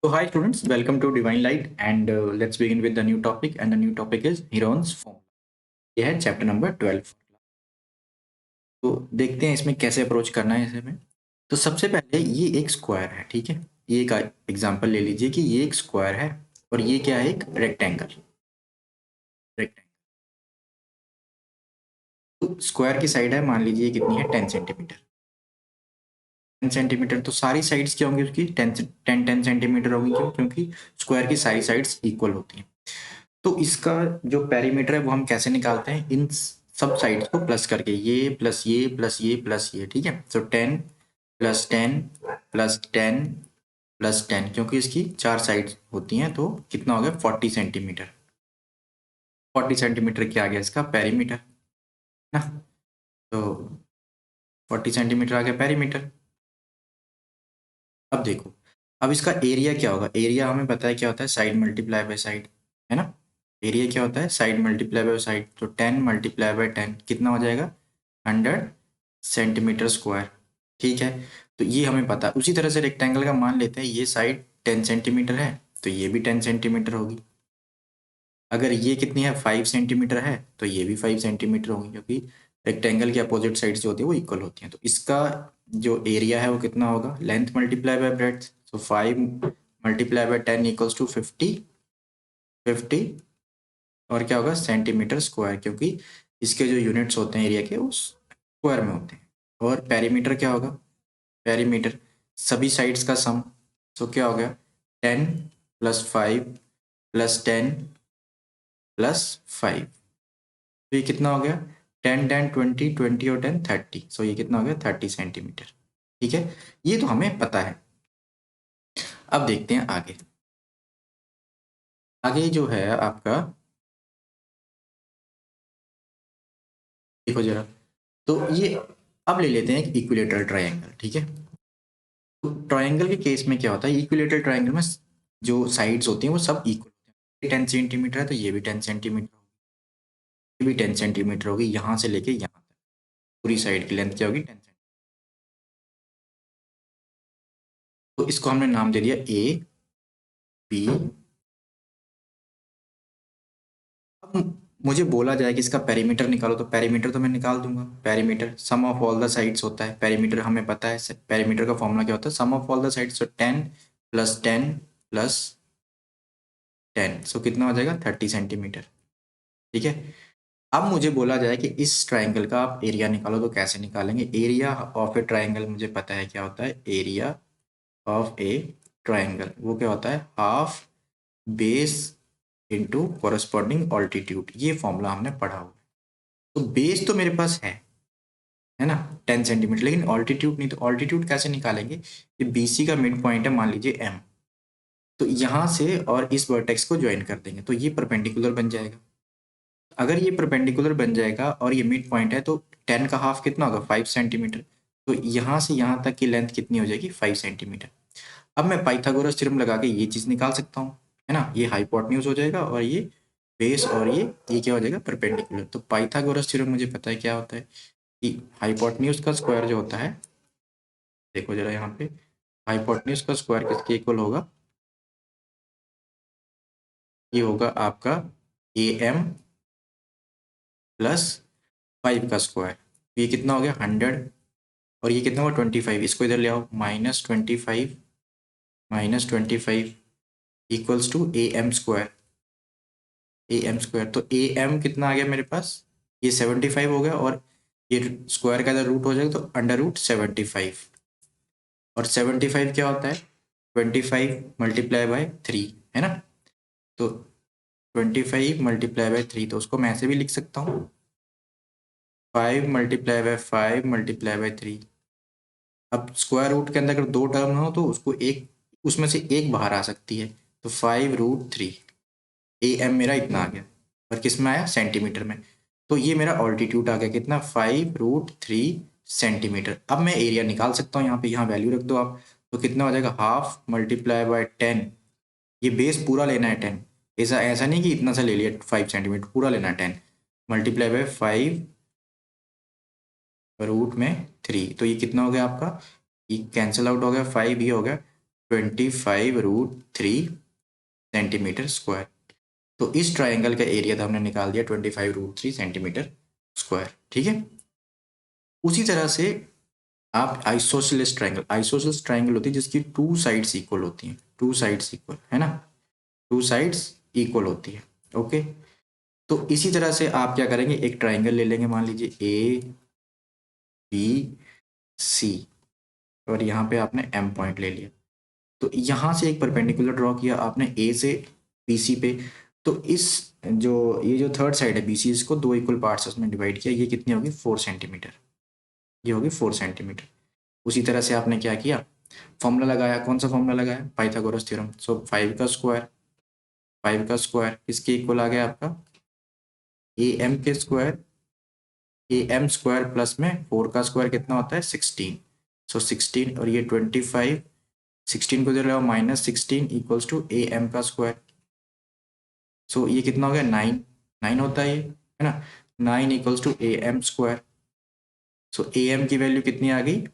So hi students, welcome to Divine Light and let's begin with the new topic and the new topic is Heron's formula. ये है chapter number 12। तो देखते हैं इसमें कैसे approach करना है इसे में। तो सबसे पहले ये एक स्क्वायर है, ठीक है। ये एक एग्जांपल ले लीजिए कि ये एक स्क्वायर है और ये क्या है, एक रेक्टेंगल। तो स्क्वायर की साइड है, मान लीजिए कितनी है, 10 सेंटीमीटर। 10 सेंटीमीटर तो सारी साइड्स क्या होंगी उसकी, 10 सेंटीमीटर होंगी। क्यों? क्योंकि स्क्वायर की सारी साइड्स इक्वल होती हैं। तो इसका जो पेरीमीटर है वो हम कैसे निकालते हैं, इन सब साइड्स को प्लस करके, ये प्लस ये प्लस ये प्लस ये, ठीक है। सो 10 प्लस 10 प्लस 10 प्लस 10, क्योंकि इसकी चार साइड्स होती हैं तो कितना हो गया, 40 सेंटीमीटर। 40 सेंटीमीटर क्या आ गया इसका पेरीमीटर ना। तो 40 सेंटीमीटर आ गया पेरीमीटर। अब देखो, अब इसका एरिया क्या होगा। एरिया हमें पता है क्या होता है, साइड मल्टीप्लाई बाय साइड, है ना। एरिया क्या होता है, साइड मल्टीप्लाई बाय साइड। तो 10 मल्टीप्लाई बाय 10 कितना हो जाएगा, 100 सेंटीमीटर स्क्वायर, ठीक है। तो ये हमें पता है। उसी तरह से रेक्टेंगल का मान लेते हैं, ये साइड 10 सेंटीमीटर है तो ये भी 10 सेंटीमीटर होगी। अगर ये कितनी है, 5 सेंटीमीटर है तो ये भी 5 सेंटीमीटर होगी, क्योंकि रेक्टेंगल की अपोजिट साइड्स जो होती है वो इक्वल होती हैं। तो इसका जो एरिया है वो कितना होगा, length multiply by breadth. So 5 multiply by 10 equals to 50। 50 और क्या होगा, सेंटीमीटर स्क्वायर, क्योंकि इसके जो यूनिट्स होते हैं एरिया के वो स्क्वायर में होते हैं। और पेरीमीटर क्या होगा, पेरीमीटर सभी साइड्स का सम। सो क्या हो गया, 10 प्लस 5 प्लस 10 प्लस 5। तो ये कितना हो गया, 10 10 20 20 और 10 30। सो ये कितना हो गया, 30 सेंटीमीटर, ठीक है। ये तो हमें पता है। अब देखते हैं आगे। आगे जो है आपका, देखो जरा। तो ये अब ले लेते हैं एक इक्विलेटरल ट्रायंगल, ठीक है। तो ट्रायंगल के केस में क्या होता है, इक्विलेटरल ट्रायंगल में जो साइड्स होती हैं वो सब इक्वल होती हैं। 10 सेंटीमीटर है तो ये भी 10 सेंटीमीटर होगी, ये भी 10 सेंटीमीटर होगी, यहाँ से लेके यहाँ तक पूरी साइड की लेंथ क्या होगी, 10 सेंटीमीटर। तो इसको हमने नाम दे दिया ए बी। अब मुझे बोला जाए कि इसका पेरीमीटर निकालो, तो पेरीमीटर तो मैं निकाल दूंगा। Perimeter sum of all the sides होता है। पेरीमीटर हमें पता है, पेरीमीटर का फॉर्मूला क्या होता है, सम ऑफ ऑल द साइड्स। तो 10 प्लस 10 प्लस 10, सो कितना हो जाएगा, 30 सेंटीमीटर, ठीक है। अब मुझे बोला जाए कि इस ट्राइंगल का आप एरिया निकालो, तो कैसे निकालेंगे। एरिया ऑफ ए ट्राइंगल मुझे पता है क्या होता है, एरिया ऑफ ए ट्राइंगल वो क्या होता है, half base into corresponding altitude. ये फॉर्मूला हमने पढ़ा हुआ है। तो बेस तो मेरे पास है ना, 10 सेंटीमीटर, लेकिन ऑल्टीट्यूड नहीं। तो ऑल्टीट्यूड कैसे निकालेंगे, ये बीसी का मिड पॉइंट है, मान लीजिए एम। तो यहाँ से और इस वर्टेक्स को ज्वाइन कर देंगे तो ये परपेंडिकुलर बन जाएगा। अगर ये परपेंडिकुलर बन जाएगा और ये मिड पॉइंट है तो 10 का हाफ कितना होगा, 5 सेंटीमीटर। तो यहाँ से यहाँ तक की लेंथ कितनी हो जाएगी, 5 सेंटीमीटर। अब मैं पाइथागोरस थ्योरम लगा के ये चीज़ निकाल सकता हूँ, है ना। ये हाइपोटेन्यूज हो जाएगा और ये बेस, और ये क्या हो जाएगा, परपेंडिकुलर। तो पाइथागोरस थ्योरम मुझे पता है क्या होता है, कि हाइपोटेन्यूज का स्क्वायर जो होता है, देखो जरा यहाँ पे, हाइपोटेन्यूज का स्क्वायर किसके इक्वल होगा, ये होगा आपका ए एम प्लस 5 का स्क्वायर। ये कितना हो गया, 100। और ये कितना हुआ, 25। इसको इधर ले आओ, -25 equals to A M square. A M square, तो ए एम कितना आ गया मेरे पास, ये 75 हो गया, और ये स्क्वायर का इधर रूट हो जाएगा तो √75। और 75 क्या होता है, 25 मल्टीप्लाई बाय 3, है ना। तो 25 मल्टीप्लाई बाय 3, तो उसको मैं ऐसे भी लिख सकता हूँ, 5 मल्टीप्लाई बाय 5 मल्टीप्लाई बाय 3। अब स्क्वायर रूट के अंदर अगर दो टर्म हो तो उसको एक, उसमें से एक बाहर आ सकती है। तो 5√3, ए एम मेरा इतना आ गया, और किस में आया, सेंटीमीटर में। तो ये मेरा ऑल्टीट्यूड आ गया कितना, 5√3 सेंटीमीटर। अब मैं एरिया निकाल सकता हूँ, यहाँ पे यहाँ वैल्यू रख दो आप। तो कितना हो जाएगा, हाफ मल्टीप्लाई बाय 10। ये बेस पूरा लेना है 10, ऐसा ऐसा नहीं कि इतना सा ले लिया 5 सेंटीमीटर, पूरा लेना है 10 मल्टीप्लाई बाय 5√3। तो ये कितना हो गया आपका, ये कैंसिल आउट हो गया, 5 ये हो गया, 25√3 सेंटीमीटर स्क्वायर। तो इस ट्राइंगल का एरिया तो हमने निकाल दिया 25√3 सेंटीमीटर स्क्वायर। ठीक है। उसी तरह से आप आइसोसेलेस ट्राइंगल होती है जिसकी टू साइड्स इक्वल होती हैं, टू साइड्स इक्वल है ना, टू साइड्स इक्वल होती है। ओके। तो इसी तरह से आप क्या करेंगे, एक ट्राइंगल ले लेंगे, मान लीजिए ABC, और यहाँ पे आपने M पॉइंट ले लिया। तो यहाँ से एक परपेंडिकुलर ड्रॉ किया आपने A से BC पे। तो इस जो ये जो थर्ड साइड है BC, इसको दो इक्वल पार्ट्स में डिवाइड किया। ये कितनी होगी, 4 सेंटीमीटर। ये होगी 4 सेंटीमीटर। उसी तरह से आपने क्या किया, फॉर्मूला लगाया। कौन सा फॉर्मूला लगाया, पाइथागोरस थ्योरम। सो 5 का स्क्वायर किसके इक्वल आ गया आपका, AM प्लस में 4 का स्क्वायर कितना होता है, 16। सो 16 और ये 25, 16 को इधर लाओ, -16 इक्वल्स टू AM का स्क्वायर। सो ये कितना हो गया, 9। 9 होता है ये, है ना। 9 equals to AM square. So AM की वैल्यू कितनी आ गई,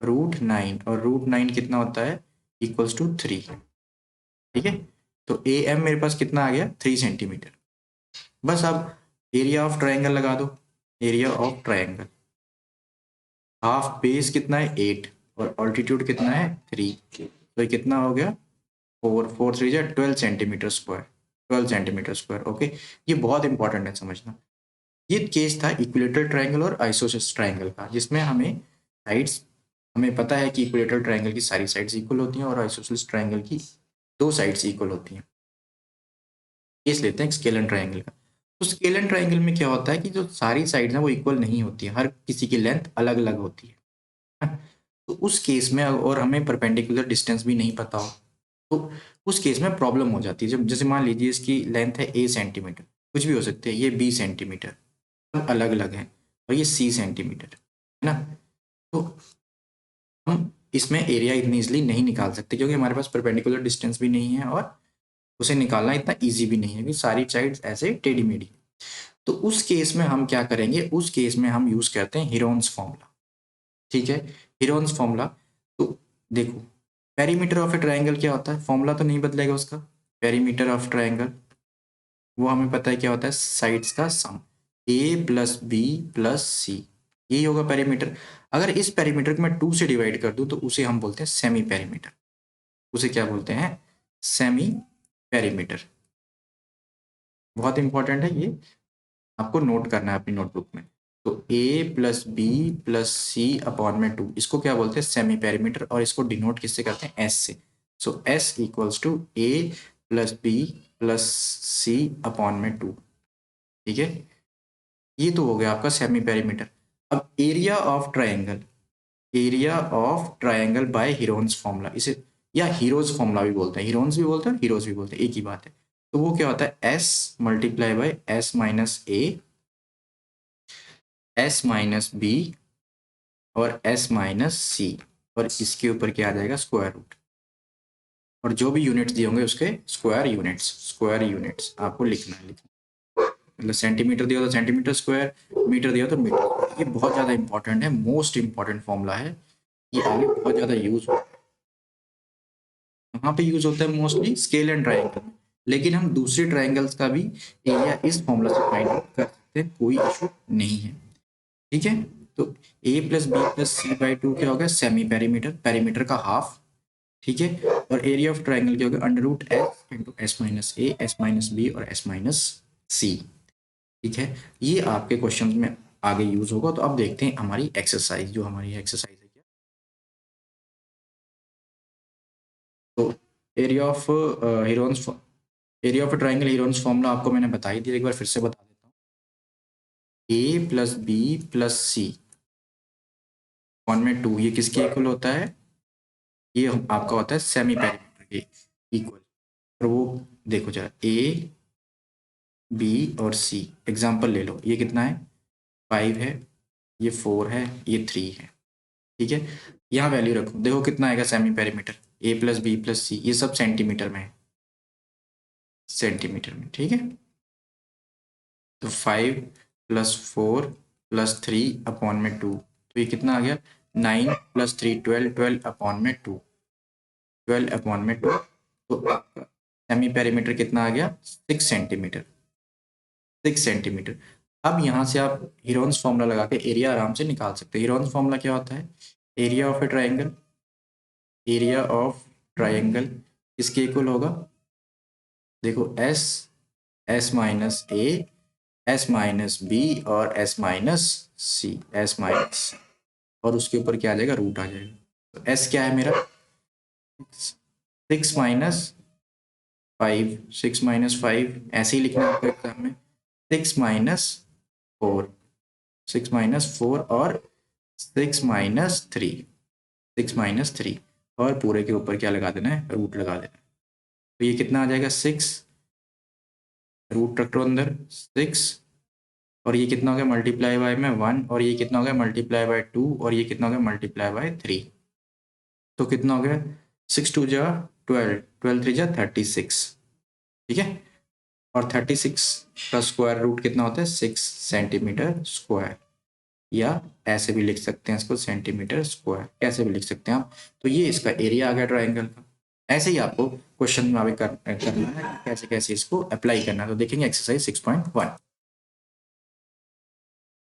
√9, और √9 कितना होता है, इक्वल्स टू 3। ठीक है। तो AM मेरे पास कितना आ गया, 3 सेंटीमीटर। बस अब एरिया ऑफ ट्राइंगल लगा दो। Area of triangle, half base कितना है, 8, और ऑल्टीट्यूड कितना है, 3। तो ये कितना हो गया, 4 4 3 12 centimetre square. 12 centimetre square. Okay. ये बहुत इंपॉर्टेंट है समझना। ये केस था इक्विलेटरल ट्राइंगल और आइसोसेलेस ट्राइंगल का, जिसमें हमें पता है कि इक्विलेटरल ट्राइंगल की सारी साइड्स इक्वल होती हैं और आइसोसेलेस ट्राइंगल की दो साइड्स इक्वल होती हैं। केस लेते हैं स्केलर ट्राइंगल का। तो स्केलर ट्राइंगल में क्या होता है कि जो सारी साइड्स हैं वो इक्वल नहीं होती है, हर किसी की लेंथ अलग अलग होती है। तो उस केस में, और हमें परपेंडिकुलर डिस्टेंस भी नहीं पता हो, तो उस केस में प्रॉब्लम हो जाती है। जब जैसे मान लीजिए इसकी लेंथ है A सेंटीमीटर, कुछ भी हो सकते हैं, ये B सेंटीमीटर, अलग अलग है, और ये C सेंटीमीटर, है ना। तो हम इसमें एरिया इतनी इजिली नहीं निकाल सकते क्योंकि हमारे पास परपेंडिकुलर डिस्टेंस भी नहीं है, और उसे निकालना इतना ईजी भी नहीं है क्योंकि सारी साइड्स ऐसे टेढ़ी मेढ़ी। तो उस केस में हम क्या करेंगे, उस केस में हम यूज करते हैं हीरोन्स फॉर्मूला। ठीक है। हीरोन्स फॉर्मूला, तो देखो, पेरीमीटर ऑफ ए ट्राइंगल क्या होता है, फॉर्मूला तो नहीं बदलेगा उसका। पेरीमीटर ऑफ ट्राइंगल, वो हमें पता है क्या होता है, साइड्स का सम, A+B+C, यही होगा पेरीमीटर। अगर इस पेरीमीटर को मैं 2 से डिवाइड कर दूं तो उसे हम बोलते हैं सेमी पेरीमीटर। उसे क्या बोलते हैं, सेमी पेरीमीटर। बहुत इंपॉर्टेंट है ये, आपको नोट करना है अपनी नोटबुक में। तो A+B+C/2, इसको क्या बोलते हैं, सेमी पेरीमीटर, और इसको डिनोट किससे करते हैं, S से। So S equals to A+B+C/2। ठीक है। ये तो हो गया आपका सेमी पेरीमीटर। अब area of triangle by Heron's formula, इसे या हीरोज फॉर्मूला भी बोलते हैं, हीरोन्स भी बोलते हैं, हीरोज भी बोलते हैं, एक ही बात है। तो वो क्या होता है, S multiply by S-A, S-B और S-C, और इसके ऊपर क्या आ जाएगा, स्क्वायर रूट, और जो भी यूनिट्स दिए होंगे उसके स्क्वायर यूनिट्स आपको लिखना है। मतलब सेंटीमीटर दिया तो सेंटीमीटर स्क्वायर, मीटर दिया तो मीटर स्क्वायर। ये बहुत ज़्यादा इंपॉर्टेंट है, मोस्ट इंपॉर्टेंट फॉर्मूला है। ये आगे बहुत ज़्यादा यूज होता है। वहाँ पे यूज होता है मोस्टली स्केल एंड ट्राइंगल में, लेकिन हम दूसरे ट्राइंगल्स का भी एरिया इस फॉर्मूला से फाइंड आउट कर सकते हैं, कोई इशू नहीं है। ठीक है। तो A+B+C/2 क्या होगा, सेमी पेरीमीटर, पेरीमीटर का हाफ। ठीक है। और एरिया ऑफ ट्राइंगल क्या होगा, √S × S-A, S-B और S-C। ठीक है। ये आपके क्वेश्चन में आगे यूज होगा। तो अब देखते हैं हमारी एक्सरसाइज, जो हमारी एक्सरसाइज है क्या। तो area of Heron's area of triangle Heron's formula आपको मैंने बता ही दिया, एक बार फिर से बता देता हूँ। A+B+C वन में 2, ये किसके इक्वल होता है, ये आपका होता है सेमी पेरीमीटर के इक्वल। और वो देखो जरा, A, B और C, एग्जाम्पल ले लो, ये कितना है, 5 है, ये 4 है, ये 3 है। ठीक है। यहाँ वैल्यू रखो, देखो कितना आएगा सेमी पेरीमीटर, A+B+C, ये सब सेंटीमीटर में है, सेंटीमीटर में। ठीक है। तो 5+4+3/2, तो ये कितना आ गया, 9+3 12, 12/2। 12 अपॉन में 2, तो आपका सेमी पेरीमीटर कितना आ गया 6 सेंटीमीटर, 6 सेंटीमीटर। अब यहाँ से आप हीरोन्स फॉर्मूला लगा के एरिया आराम से निकाल सकते हैं। हीरोन्स फॉर्मूला क्या होता है, area of A triangle, area of triangle किसके इक्वल होगा, देखो एस, एस माइनस ए, एस माइनस बी और एस माइनस सी, एस माइनस, और उसके ऊपर क्या आ जाएगा, रूट आ जाएगा। तो एस क्या है मेरा 6 माइनस 5, 6 माइनस 5 ऐसे ही लिखना है आपको एग्जाम में, 6 माइनस 4, 6 माइनस 4 और 6 माइनस 3, 6 माइनस 3, और पूरे के ऊपर क्या लगा देना है, रूट लगा देना है। तो ये कितना आ जाएगा 6, रूट रख लो अंदर 6, और ये कितना हो गया मल्टीप्लाई बाय में 1, और ये कितना हो गया मल्टीप्लाई बाय 2, और ये कितना हो गया मल्टीप्लाई बाय 3। तो कितना हो गया 6 2 जा 12, 12 3 जा 36, ठीक है। और 36 का स्क्वायर रूट कितना होता है 6 सेंटीमीटर स्क्वायर, या ऐसे भी लिख सकते हैं इसको सेंटीमीटर स्क्वायर, कैसे भी लिख सकते हैं आप। तो ये इसका एरिया आ गया ट्राइंगल का। ऐसे ही आपको क्वेश्चन में करना है कैसे कैसे इसको अप्लाई करना है। तो देखेंगे एक्सरसाइज 6.1।